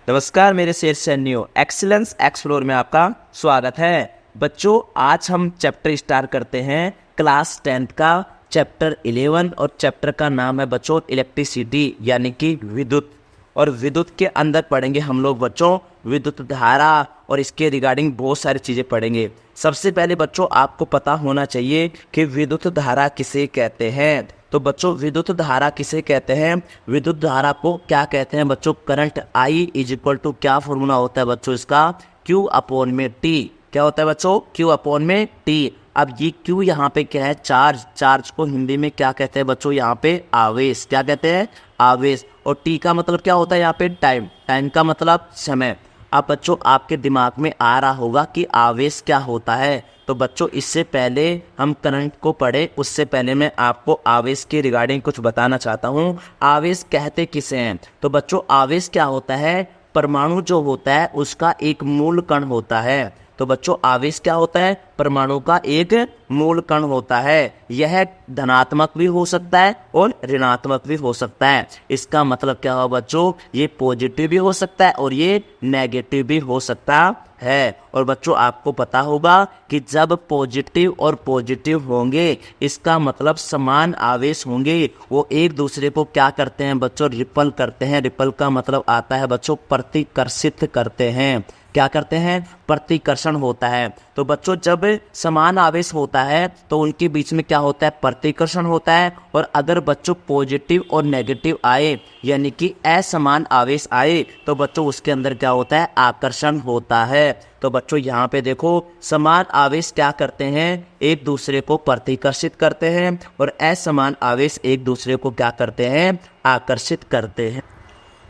नमस्कार मेरे शेर सैनियों, एक्सीलेंस एक्सप्लोर में आपका स्वागत है। बच्चों, आज हम चैप्टर स्टार्ट करते हैं क्लास 10th का चैप्टर 11 और चैप्टर का नाम है बच्चों इलेक्ट्रिसिटी यानी कि विद्युत। और विद्युत के अंदर पढ़ेंगे हम लोग बच्चों विद्युत धारा और इसके रिगार्डिंग बहुत सारी चीज़ें पढ़ेंगे। सबसे पहले बच्चों आपको पता होना चाहिए कि विद्युत धारा किसे कहते हैं। तो बच्चों विद्युत धारा किसे कहते हैं, विद्युत धारा को क्या कहते हैं बच्चों, current I is equal to क्या फॉर्मूला होता है बच्चों इसका, Q अपॉन में T। क्या होता है बच्चों, Q अपॉन में T। अब ये Q यहाँ पे क्या है, चार्ज को हिंदी में क्या कहते हैं बच्चों, यहाँ पे आवेश। क्या कहते हैं, आवेश। और T का मतलब क्या होता है यहाँ पे, टाइम का मतलब समय। अब बच्चों आपके दिमाग में आ रहा होगा कि आवेश क्या होता है। तो बच्चों इससे पहले हम करंट को पढ़े उससे पहले मैं आपको आवेश के रिगार्डिंग कुछ बताना चाहता हूँ। आवेश कहते किसे हैं, तो बच्चों आवेश क्या होता है, परमाणु जो होता है उसका एक मूल कण होता है। तो बच्चों आवेश क्या होता है, परमाणु का एक मूल कण होता है। यह धनात्मक भी हो सकता है और ऋणात्मक भी हो सकता है। इसका मतलब क्या हुआ बच्चों, ये पॉजिटिव भी हो सकता है और ये नेगेटिव भी हो सकता है। और बच्चों आपको पता होगा कि जब पॉजिटिव और पॉजिटिव होंगे इसका मतलब समान आवेश होंगे, वो एक दूसरे को क्या करते हैं बच्चों, रिपल करते हैं। रिपल का मतलब आता है बच्चों प्रतिकर्षित करते हैं। क्या करते हैं, प्रतिकर्षण होता है। तो बच्चों जब समान आवेश होता है तो उनके बीच में क्या होता है, प्रतिकर्षण होता है। और अगर बच्चों पॉजिटिव और नेगेटिव आए यानी कि असमान आवेश आए तो बच्चों उसके अंदर क्या होता है, आकर्षण होता है। तो बच्चों यहाँ पे देखो समान आवेश क्या करते हैं, एक दूसरे को प्रतिकर्षित करते हैं और असमान आवेश एक दूसरे को क्या करते हैं, आकर्षित करते हैं।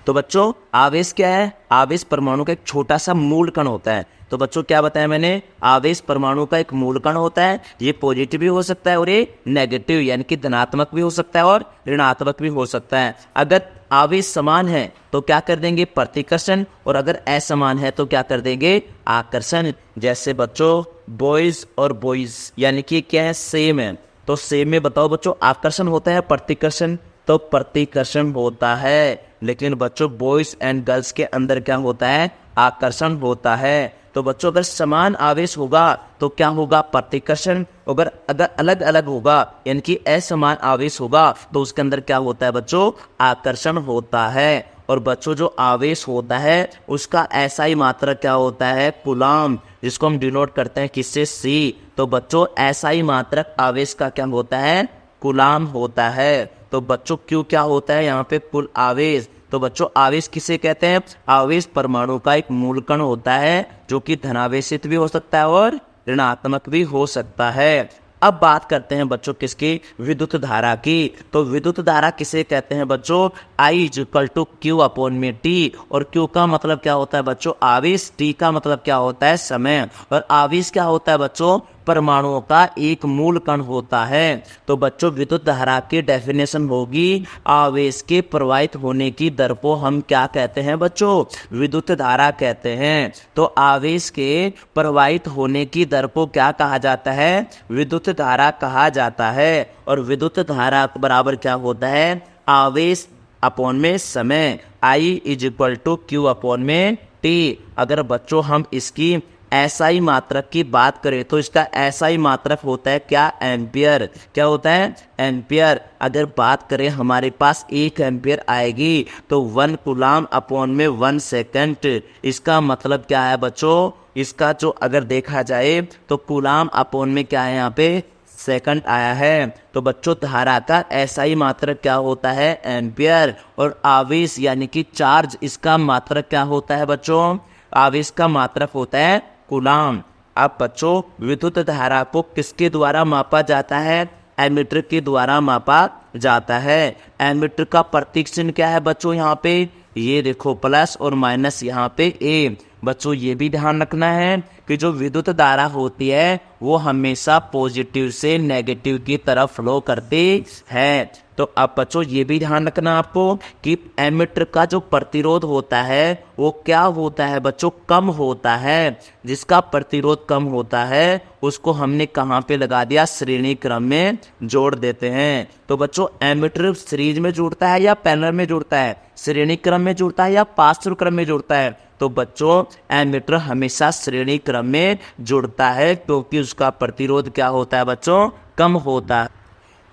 तो बच्चों आवेश क्या है, आवेश परमाणु का एक छोटा सा मूल कण होता है। तो बच्चों क्या बताया मैंने, आवेश परमाणु का एक मूल कण होता है। ये पॉजिटिव भी हो सकता है और ये नेगेटिव यानी कि धनात्मक भी हो सकता है और ऋणात्मक भी हो सकता है। अगर आवेश समान है तो क्या कर देंगे, प्रतिकर्षण, और अगर असमान है तो क्या कर देंगे, आकर्षण। जैसे बच्चों बॉयज और बॉयज यानी कि क्या है, सेम है। तो सेम में बताओ बच्चों आकर्षण होता है प्रतिकर्षण, तो प्रतिकर्षण होता है। लेकिन बच्चों बॉयज एंड गर्ल्स के अंदर क्या होता है, आकर्षण होता है। तो बच्चों अगर समान आवेश होगा तो क्या होगा, प्रतिकर्षण। अगर अलग अलग होगा यानी कि असमान आवेश होगा तो उसके अंदर क्या होता है बच्चों, आकर्षण होता है। और बच्चों जो आवेश होता है उसका ऐसा ही मात्रक क्या होता है, कूलाम, जिसको हम डिनोट करते हैं किससे, C। तो बच्चों ऐसा ही मात्रक आवेश का क्या होता है, कूलाम होता है। तो बच्चों क्यों क्या होता है यहाँ पे, कुल आवेश। तो बच्चों आवेश किसे कहते हैं, आवेश परमाणु का एक मूल कण होता है जो कि धनावेशित भी हो सकता है और ऋणात्मक भी हो सकता है। अब बात करते हैं बच्चों किसकी, विद्युत धारा की। तो विद्युत धारा किसे कहते हैं बच्चों, I is equal to Q upon में T। और Q का मतलब क्या होता है बच्चों, आवेश। T का मतलब क्या होता है, समय। और आवेश क्या होता है बच्चों, परमाणुओं का एक मूल कण होता है। तो बच्चों विद्युत धारा की डेफिनेशन होगी, आवेश के प्रवाहित होने की दर को हम क्या कहते हैं बच्चों, विद्युत धारा कहते हैं। तो आवेश के प्रवाहित होने की दर को क्या कहा जाता है, विद्युत धारा कहा जाता है। और विद्युत धारा बराबर क्या होता है, आवेश अपॉन में समय, I is equal to Q upon में T। अगर बच्चों हम इसकी एसआई मात्रक की बात करें तो इसका एसआई मात्रक होता है क्या, एम्पियर। क्या होता है, एम्पियर। अगर बात करें हमारे पास 1 एम्पियर आएगी तो 1 कूलाम अपॉन में 1 सेकंड। इसका मतलब क्या है बच्चों, इसका जो अगर देखा जाए तो कूलाम अपॉन में क्या है, यहाँ पे सेकंड आया है। तो बच्चों धारा का एसआई मात्रक क्या होता है, एम्पियर। और आवेश यानी कि चार्ज, इसका मात्रक क्या होता है बच्चों, आवेश का मात्रक होता है कूलाम। अब बच्चों विद्युत धारा को किसके द्वारा मापा जाता है, एमीटर के द्वारा मापा जाता है। एमीटर का प्रतीक चिन्ह क्या है बच्चों, यहाँ पे ये देखो प्लस और माइनस यहाँ पे A। बच्चों ये भी ध्यान रखना है कि जो विद्युत धारा होती है वो हमेशा पॉजिटिव से नेगेटिव की तरफ फ्लो करती है। तो अब बच्चों ये भी ध्यान रखना आपको कि एमिटर का जो प्रतिरोध होता है वो क्या होता है बच्चों, कम होता है। जिसका प्रतिरोध कम होता है उसको हमने कहाँ पे लगा दिया, श्रेणी क्रम में जोड़ देते हैं। तो बच्चों एमिटर सीरीज में जुड़ता है या पैरेलल में जुड़ता है, श्रेणी क्रम में जुड़ता है या पास थ्रू क्रम में जुड़ता है? तो बच्चों एमिटर हमेशा श्रेणी क्रम में जुड़ता है क्योंकि उसका प्रतिरोध क्या होता है बच्चों, कम होता है।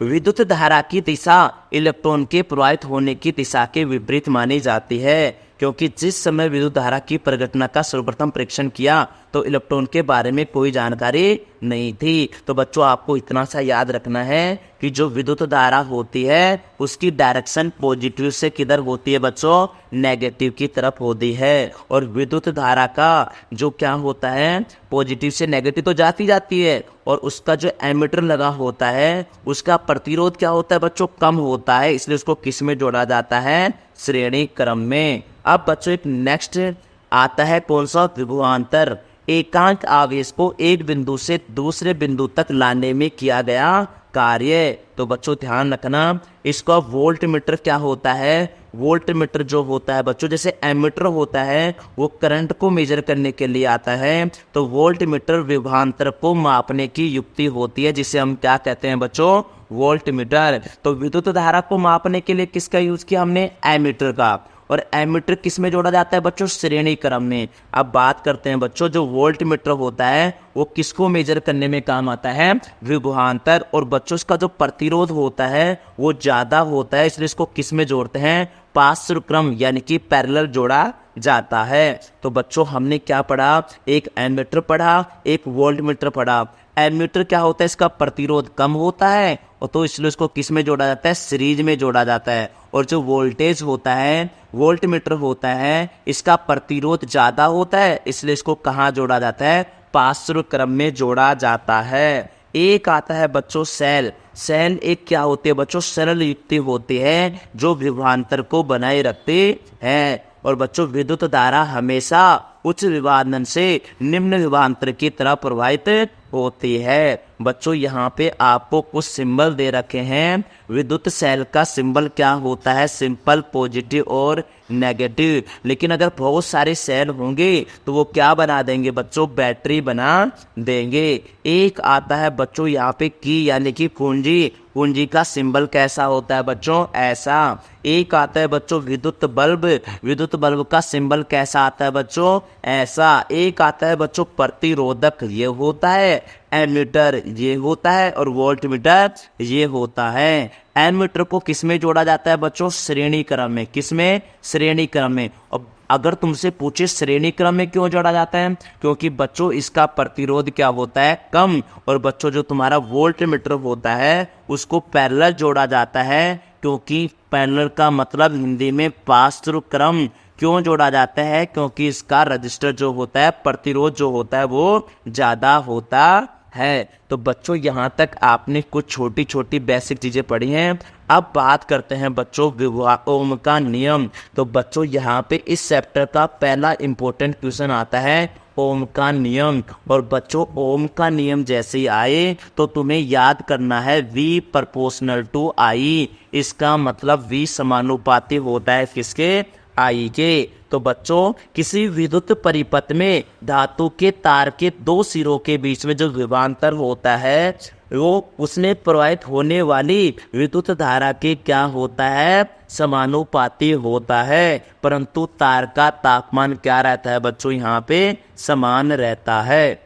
विद्युत धारा की दिशा इलेक्ट्रॉन के प्रवाहित होने की दिशा के विपरीत मानी जाती है क्योंकि जिस समय विद्युत धारा की परिघटना का सर्वप्रथम परीक्षण किया तो इलेक्ट्रॉन के बारे में कोई जानकारी नहीं थी। तो बच्चों आपको इतना सा याद रखना है कि जो विद्युत धारा होती है उसकी डायरेक्शन पॉजिटिव से किधर होती है बच्चों, नेगेटिव की तरफ होती है। और विद्युत धारा का जो क्या होता है, पॉजिटिव से नेगेटिव तो जाती है और उसका जो एमिटर लगा होता है उसका प्रतिरोध क्या होता है बच्चों, कम होता है, इसलिए उसको किस में जोड़ा जाता है, श्रेणी क्रम में। अब बच्चों एक नेक्स्ट आता है कौन सा, विभवांतर। एकांक आवेश को एक बिंदु से दूसरे बिंदु तक लाने में किया गया कार्य। तो बच्चों ध्यान रखना इसका वोल्ट मीटर क्या होता है, वोल्ट मीटर जो होता है बच्चों, जैसे एमीटर होता है वो करंट को मेजर करने के लिए आता है, तो वोल्ट मीटर विभवांतर को मापने की युक्ति होती है जिसे हम क्या कहते हैं बच्चों, वोल्ट मीटर। तो विद्युत धारा को मापने के लिए किसका यूज किया हमने, एमीटर का। और एमीटर किस में जोड़ा जाता है बच्चों, श्रेणी क्रम में। अब बात करते हैं बच्चों जो वोल्ट मीटर होता है वो किसको मेजर करने में काम आता है, विभवांतर। और बच्चों इसका जो प्रतिरोध होता है वो ज्यादा होता है, इसलिए इसको किस में जोड़ते हैं, पार्श्व क्रम यानी कि पैरेलल जोड़ा जाता है। तो बच्चों हमने क्या पढ़ा, एक एमीटर पढ़ा, एक वोल्ट मीटर पढ़ा। एमीटर क्या होता है, इसका प्रतिरोध कम होता है और तो इसलिए इसको किस में जोड़ा जाता है, सीरीज में जोड़ा जाता है। और जो वोल्टेज होता है, वोल्ट मीटर होता है, इसका प्रतिरोध ज्यादा होता है, इसलिए इसको कहाँ जोड़ा जाता है, पार्श्व क्रम में जोड़ा जाता है। एक आता है बच्चों सेल। सेल एक क्या होती है बच्चों, सरल युक्ति होती है जो विभवांतर को बनाए रखती है। और बच्चों विद्युत धारा हमेशा उच्च विभवांतर से निम्न विभवांतर की तरफ प्रवाहित होती है। बच्चों यहाँ पे आपको कुछ सिंबल दे रखे हैं। विद्युत सेल का सिंबल क्या होता है, सिंपल, पॉजिटिव और नेगेटिव। लेकिन अगर बहुत सारे सेल होंगे तो वो क्या बना देंगे बच्चों, बैटरी बना देंगे। एक आता है बच्चों यहाँ पे की यानी कि कुंजी। कुंजी का सिंबल कैसा होता है बच्चों, ऐसा। एक आता है बच्चों विद्युत बल्ब। विद्युत बल्ब का सिंबल कैसा आता है बच्चों, ऐसा। एक आता है बच्चों प्रतिरोधक, ये होता है। एमीटर ये होता है और वोल्ट मीटर ये होता है। एमीटर को किस में जोड़ा जाता है बच्चों, श्रेणी क्रम में। किस में, श्रेणी क्रम में। अब अगर तुमसे पूछे श्रेणी क्रम में क्यों जोड़ा जाता है, क्योंकि बच्चों इसका प्रतिरोध क्या होता है, कम। और बच्चों जो तुम्हारा वोल्ट मीटर होता है उसको पैरेलल जोड़ा जाता है, क्योंकि पैरेलल का मतलब हिंदी में पार्श्व क्रम। क्यों जोड़ा जाता है, क्योंकि इसका रजिस्टर जो होता है, प्रतिरोध जो होता है वो ज्यादा होता है। तो बच्चों यहाँ तक आपने कुछ छोटी छोटी बेसिक चीजें पढ़ी हैं। अब बात करते हैं बच्चों ओम का नियम। तो बच्चों यहाँ पे इस चैप्टर का पहला इंपॉर्टेंट क्वेश्चन आता है ओम का नियम। और बच्चों ओम का नियम जैसे ही आए तो तुम्हें याद करना है V प्रोपोर्शनल टू I। इसका मतलब V समानुपाती होता है किसके, I के। तो बच्चों किसी विद्युत परिपथ में धातु के तार के दो सिरों के बीच में जो विभवांतर होता है वो उसमें प्रवाहित होने वाली विद्युत धारा के क्या होता है, समानुपाती होता है। परंतु तार का तापमान क्या रहता है बच्चों, यहाँ पे समान रहता है।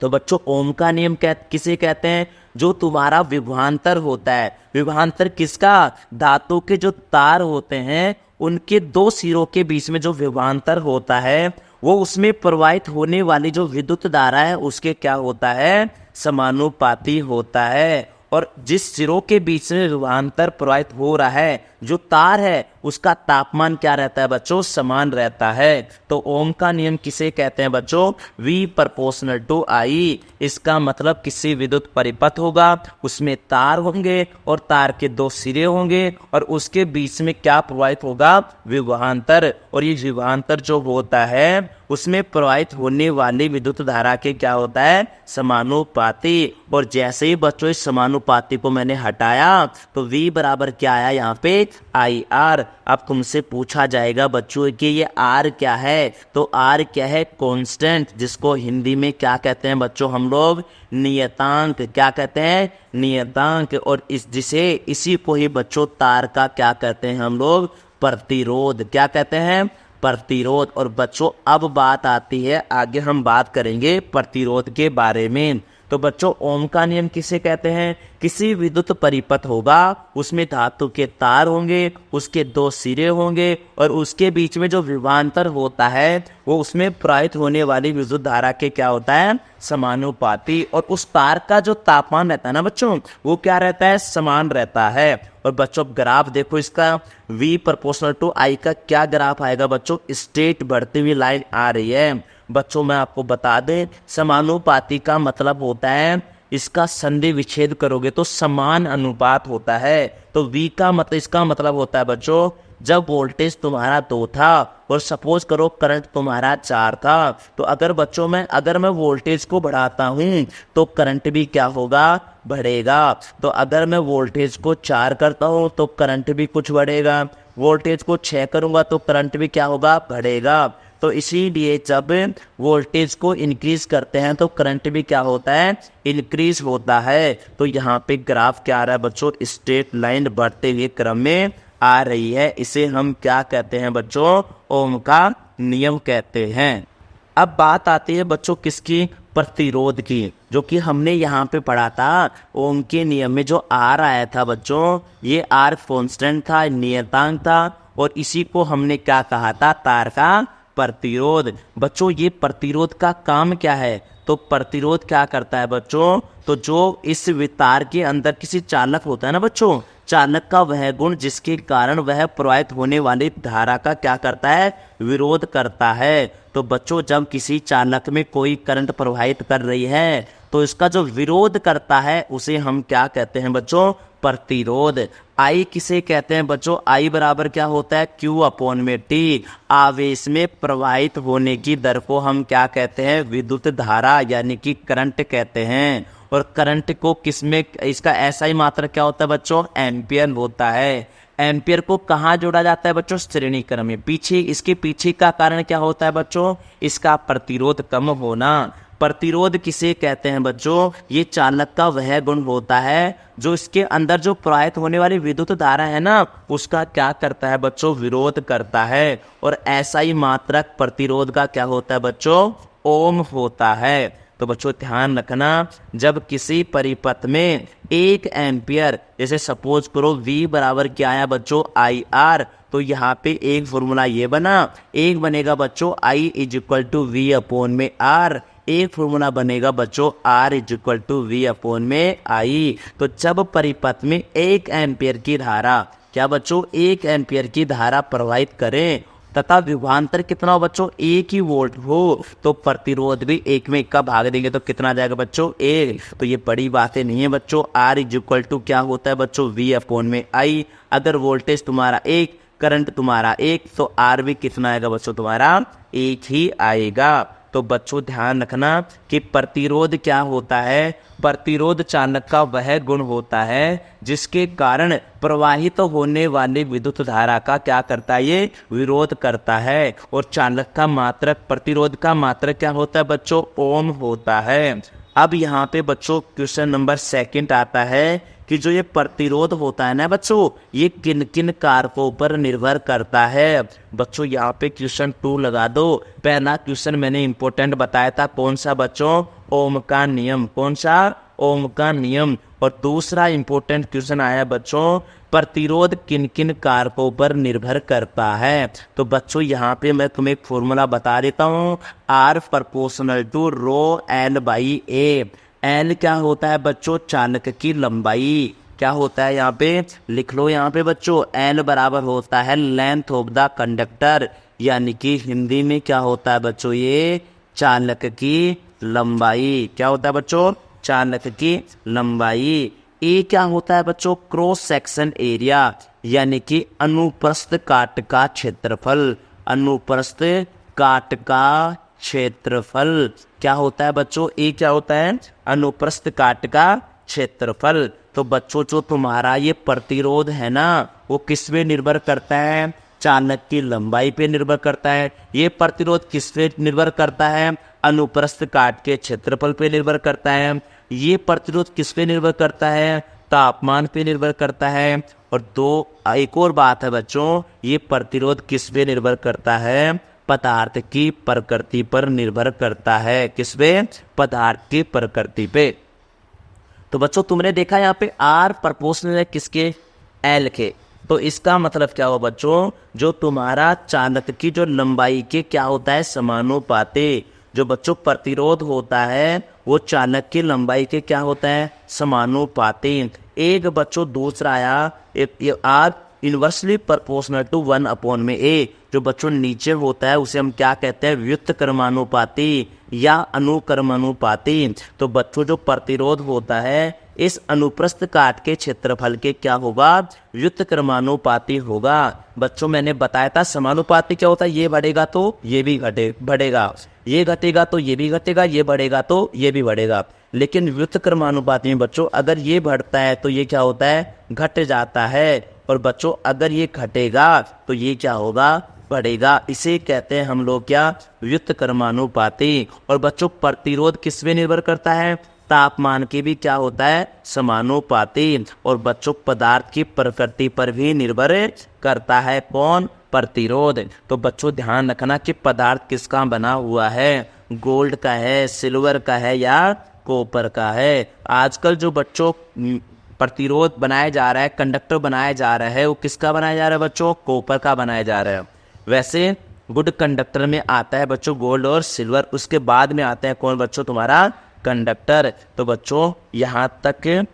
तो बच्चों ओम का नियम किसे कहते हैं, जो तुम्हारा विभवांतर होता है। विभवांतर किसका, धातु के जो तार होते हैं उनके दो सिरों के बीच में जो विभवांतर होता है वो उसमें प्रवाहित होने वाली जो विद्युत धारा है उसके क्या होता है, समानुपाती होता है। और जिस सिरों के बीच में विभवांतर प्रवाहित हो रहा है, जो तार है उसका तापमान क्या रहता है बच्चों, समान रहता है। तो ओम का नियम किसे कहते हैं बच्चों, V प्रोपोर्शनल टू I। इसका मतलब किसी विद्युत परिपथ होगा, उसमें तार होंगे और तार के दो सिरे होंगे और उसके बीच में क्या प्रवाहित होगा, विभवांतर। और ये विभवांतर जो होता है उसमें प्रवाहित होने वाली विद्युत धारा के क्या होता है, समानुपाती। और जैसे ही बच्चों इस समानुपाती को मैंने हटाया तो V बराबर क्या आया यहाँ पे, IR। अब तुमसे पूछा जाएगा बच्चों कि ये R क्या है, तो R क्या है, कांस्टेंट, जिसको हिंदी में क्या कहते हैं बच्चों हम लोग, नियतांक। क्या कहते हैं, नियतांक। और इसी को ही बच्चों तार का क्या कहते हैं हम लोग, प्रतिरोध। क्या कहते हैं, प्रतिरोध। और बच्चों अब बात आती है, आगे हम बात करेंगे प्रतिरोध के बारे में। तो बच्चों ओम का नियम किसे कहते हैं, किसी विद्युत परिपथ होगा, उसमें धातु के तार होंगे, उसके दो सिरे होंगे और उसके बीच में जो विभवांतर होता है वो उसमें प्रवाहित होने वाली विद्युत धारा के क्या होता है, समानुपाती। और उस तार का जो तापमान रहता है ना बच्चों, वो क्या रहता है, समान रहता है। और बच्चों ग्राफ देखो इसका, V प्रोपोर्शनल टू I का क्या ग्राफ आएगा बच्चों, स्ट्रेट बढ़ती हुई लाइन आ रही है। बच्चों मैं आपको बता दें, समानुपाती का मतलब होता है इसका संधि विच्छेद करोगे तो समान अनुपात होता है। तो V का मतलब, इसका मतलब होता है बच्चों, जब वोल्टेज तुम्हारा 2 था और सपोज करो करंट तुम्हारा 4 था, तो अगर मैं वोल्टेज को बढ़ाता हूँ तो करंट भी क्या होगा, बढ़ेगा। तो अगर मैं वोल्टेज को 4 करता हूँ तो करंट भी कुछ बढ़ेगा, वोल्टेज को 6 करूंगा तो करंट भी क्या होगा, बढ़ेगा। तो इसीलिए जब वोल्टेज को इंक्रीज करते हैं तो करंट भी क्या होता है, इंक्रीज होता है। तो यहाँ पे ग्राफ क्या आ रहा है बच्चों, स्ट्रेट लाइन बढ़ते हुए क्रम में आ रही है। इसे हम क्या कहते हैं बच्चों, ओम का नियम कहते हैं। अब बात आती है बच्चों किसकी, प्रतिरोध की, जो कि हमने यहाँ पे पढ़ा था। ओम के नियम में जो R आया था बच्चों, ये R कांस्टेंट था, नियतांक था, और इसी को हमने क्या कहा था, तार का प्रतिरोध। बच्चों ये प्रतिरोध का काम क्या है, तो प्रतिरोध क्या करता है बच्चों, तो जो इस तार के अंदर किसी चालक होता है ना बच्चों, चालक का वह गुण जिसके कारण वह प्रवाहित होने वाली धारा का क्या करता है, विरोध करता है। तो बच्चों जब किसी चालक में कोई करंट प्रवाहित कर रही है तो इसका जो विरोध करता है उसे हम क्या कहते हैं बच्चों, प्रतिरोध। I किसे कहते हैं बच्चों, I बराबर क्या होता है, Q अपॉन में T। आवेश में प्रवाहित होने की दर को हम क्या कहते हैं, विद्युत धारा यानी कि करंट कहते हैं। और करंट को किसमें, इसका SI मात्रा क्या होता है बच्चों, एम्पियर होता है। एम्पियर को कहाँ जोड़ा जाता है बच्चों, श्रेणी क्रम में। इसके पीछे का कारण क्या होता है बच्चों, इसका प्रतिरोध कम होना। प्रतिरोध किसे कहते हैं बच्चों, ये चालक का वह गुण होता है जो इसके अंदर जो प्रवाहित होने वाली विद्युत धारा है ना, उसका क्या करता है बच्चों, विरोध करता है। और SI मात्रक प्रतिरोध का क्या होता है बच्चों, ओम होता है। तो बच्चों ध्यान रखना, जब किसी परिपथ में 1 एम्पियर, जैसे सपोज करो V बराबर क्या आया बच्चों, IR, तो यहाँ पे एक फॉर्मूला ये बना, एक बनेगा बच्चों I is equal to V upon में R, एक फॉर्मूला बनेगा बच्चों R is equal to V upon में I। तो जब परिपथ में 1 एम्पियर की धारा, क्या बच्चों 1 एम्पियर की धारा प्रवाहित करें तथा विभवांतर कितना हो बच्चों, 1 ही वोल्ट हो, तो प्रतिरोध भी 1 में 1 का भाग देंगे तो कितना आ जाएगा बच्चों, 1। तो ये बड़ी बातें नहीं है बच्चों। R इज इक्वल टू क्या होता है बच्चों, V अपॉन में I। अगर वोल्टेज तुम्हारा 1, करंट तुम्हारा 1, तो R भी कितना आएगा बच्चों, तुम्हारा 1 ही आएगा। तो बच्चों ध्यान रखना कि प्रतिरोध क्या होता है, प्रतिरोध चालक का वह गुण होता है जिसके कारण प्रवाहित होने वाली विद्युत धारा का क्या करता है, ये विरोध करता है। और चालक का मात्रक, प्रतिरोध का मात्रक क्या होता है बच्चों, ओम होता है। अब यहाँ पे बच्चों क्वेश्चन नंबर 2 आता है कि जो ये प्रतिरोध होता है ना बच्चों, ये किन किन कारकों पर निर्भर करता है। बच्चों यहाँ पे क्वेश्चन 2 लगा दो। पहला क्वेश्चन मैंने इंपॉर्टेंट बताया था, कौन सा बच्चों, ओम का नियम। कौन सा, ओम का नियम। और दूसरा इंपॉर्टेंट क्वेश्चन आया बच्चों, प्रतिरोध किन किन कारकों पर निर्भर करता है। तो बच्चों यहाँ पे मैं तुम्हें एक फॉर्मूला बता देता हूँ, R proportional to rho L by A। L क्या होता है बच्चों, चालक की लंबाई। क्या होता है यहाँ पे, लिख लो यहाँ पे बच्चों, एल बराबर होता है लेंथ ऑफ द कंडक्टर, यानी कि हिंदी में क्या होता है बच्चों, ये चालक की लंबाई। क्या होता है बच्चों, चालक की लंबाई। ए क्या होता है बच्चों, क्रॉस सेक्शन एरिया, यानी कि अनुप्रस्थ काट का क्षेत्रफल। अनुप्रस्थ काट का क्षेत्रफल क्या होता है बच्चों, ए क्या होता है, अनुप्रस्थ काट का क्षेत्रफल। तो बच्चों जो तुम्हारा ये प्रतिरोध है ना, वो किस पे निर्भर करता है, चालक की लंबाई पे निर्भर करता है। ये प्रतिरोध किस पे निर्भर करता है, अनुप्रस्थ काट के क्षेत्रफल पे निर्भर करता है। ये प्रतिरोध किस पे निर्भर करता है, तापमान पे निर्भर करता है। और एक और बात है बच्चों, ये प्रतिरोध किस पे निर्भर करता है, पदार्थ की प्रकृति पर निर्भर करता है। किस पे, पदार्थ की प्रकृति पे। तो बच्चों तुमने देखा यहाँ पे आर प्रोपोर्शनल है किसके, एल के। तो इसका मतलब क्या हुआ बच्चों, जो तुम्हारा चालक की जो लंबाई के क्या होता है, समानुपाती। जो बच्चों प्रतिरोध होता है वो चालक की लंबाई के क्या होता है, समानुपाती। एक बच्चों दूसरा आया आर इनवर्सली प्रोपोर्शनल टू 1 में ए। जो बच्चों नीचे होता है उसे हम क्या कहते हैं, व्युत्क्रमानुपाती या अनुक्रमानुपाती। तो बच्चों जो प्रतिरोध होता है इस अनुप्रस्थ काट के क्षेत्रफल के क्या होगा, व्युत्क्रमानुपाती होगा। बच्चों मैंने बताया था समानुपाती क्या होता है, ये बढ़ेगा तो ये भी बढ़ेगा, ये घटेगा तो ये भी घटेगा, ये बढ़ेगा तो ये भी बढ़ेगा। लेकिन व्युत्क्रमानुपाती में बच्चों अगर ये बढ़ता है तो ये क्या होता है, घट जाता है। और बच्चों अगर ये घटेगा तो ये क्या होगा, बढ़ेगा। इसे कहते हैं हम लोग क्या, व्युत्क्रमानुपाती। और बच्चों प्रतिरोध किस पे निर्भर करता है, तापमान की भी क्या होता है, समानुपाती। और बच्चों पदार्थ की प्रकृति पर भी निर्भर करता है, कौन, प्रतिरोध। तो बच्चों ध्यान रखना कि पदार्थ किसका बना हुआ है, गोल्ड का है, सिल्वर का है या कॉपर का है। आजकल जो बच्चों प्रतिरोध बनाया जा रहा है, कंडक्टर बनाया जा रहा है, वो किसका बनाया जा रहा है बच्चों, कॉपर का बनाया जा रहा है। वैसे गुड कंडक्टर में आता है बच्चों गोल्ड और सिल्वर, उसके बाद में आता है कौन बच्चों, तुम्हारा कंडक्टर। तो बच्चों यहाँ तक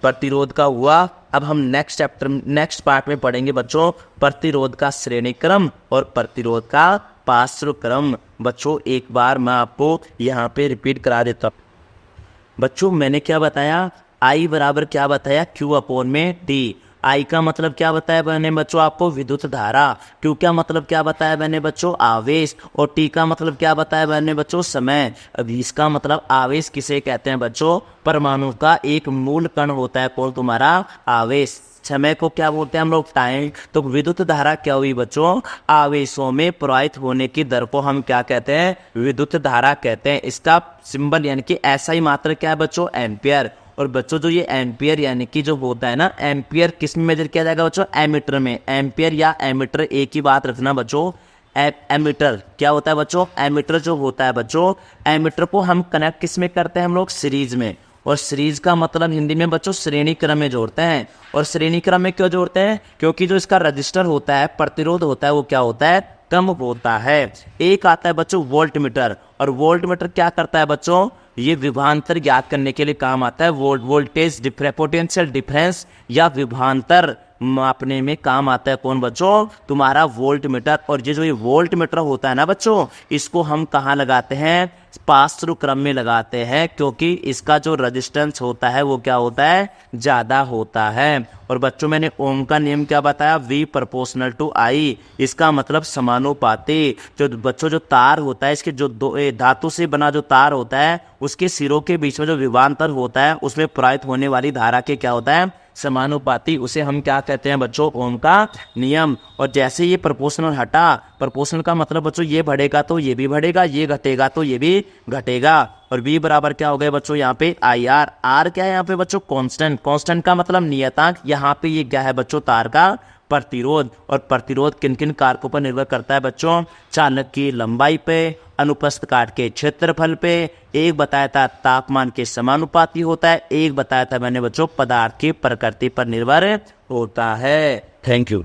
प्रतिरोध का हुआ। अब हम नेक्स्ट पार्ट में पढ़ेंगे बच्चों प्रतिरोध का श्रेणी क्रम और प्रतिरोध का पार्श्व क्रम। बच्चों एक बार मैं आपको यहाँ पे रिपीट करा देता हूँ। बच्चों मैंने क्या बताया, आई बराबर क्या बताया, क्यू अपॉन में टी। आई का मतलब क्या बताया मैंने बच्चों आपको, विद्युत धारा। क्यू का मतलब क्या बताया मैंने बच्चों, आवेश। और टी का मतलब क्या बताया मैंने बच्चों, समय। अब इसका मतलब आवेश किसे कहते हैं बच्चों, परमाणु का एक मूल कण होता है कौन, तुम्हारा आवेश। समय को क्या बोलते हैं हम लोग, टाइम। तो विद्युत धारा क्या हुई बच्चों, आवेशों में प्रवाहित होने की दर को हम क्या कहते हैं, विद्युत धारा कहते हैं। इसका सिंबल यानी कि ऐसा ही मात्रा क्या है बच्चों, एम्पियर। और बच्चों जो ये एम्पियर यानी कि जो होता है ना, एम्पियर किस में मेजर किया जाएगा बच्चों, एमीटर में। एम्पियर या एमीटर एक ही बात रखना बच्चों। एमीटर क्या होता है बच्चों, एमीटर जो होता है बच्चों, एमीटर को हम कनेक्ट किस में करते हैं हम लोग, सीरीज में। और सीरीज का मतलब हिंदी में बच्चों श्रेणी क्रम में जोड़ते हैं। और श्रेणी क्रम में क्यों जोड़ते हैं, क्योंकि जो इसका रजिस्टर होता है, प्रतिरोध होता है, वो क्या होता है, कम होता है। एक आता है बच्चों वोल्टमीटर। और वोल्टमीटर क्या करता है बच्चों, ये विभवांतर ज्ञात करने के लिए काम आता है। वोल्टेज पोटेंशियल डिफरेंस या विभवांतर मापने में काम आता है कौन बच्चों, तुम्हारा वोल्टमीटर। और ये जो ये वोल्टमीटर होता है ना बच्चों, इसको हम कहाँ लगाते हैं, पार्श्व क्रम में लगाते हैं, क्योंकि इसका जो रेजिस्टेंस होता है वो क्या होता है, ज्यादा होता है। और बच्चों मैंने ओम का नियम क्या बताया, V प्रोपोर्शनल टू I। इसका मतलब समानुपाती। जो बच्चों जो तार होता है, इसके जो दो धातु से बना जो तार होता है, उसके सिरों के बीच में जो विभवांतर होता है, उसमें प्रवाहित होने वाली धारा के क्या होता है, समानुपाती। उसे हम क्या कहते हैं बच्चों, ओम का नियम। और जैसे ये प्रोपोर्शनल हटा, प्रोपोर्शनल का मतलब बच्चों ये बढ़ेगा तो ये भी बढ़ेगा, ये घटेगा तो ये भी घटेगा। और V बराबर क्या हो गया बच्चों यहाँ पे IR। R क्या है यहाँ पे बच्चों, कांस्टेंट। कांस्टेंट का मतलब नियतांक। यहाँ पे ये क्या है बच्चों, तार का प्रतिरोध। और प्रतिरोध किन किन कारकों पर निर्भर करता है बच्चों, चालक की लंबाई पे, अनुप्रस्थ काट के क्षेत्रफल पे, एक बताया था तापमान के समानुपाती होता है, एक बताया था मैंने बच्चों पदार्थ की प्रकृति पर निर्भर होता है। Thank you.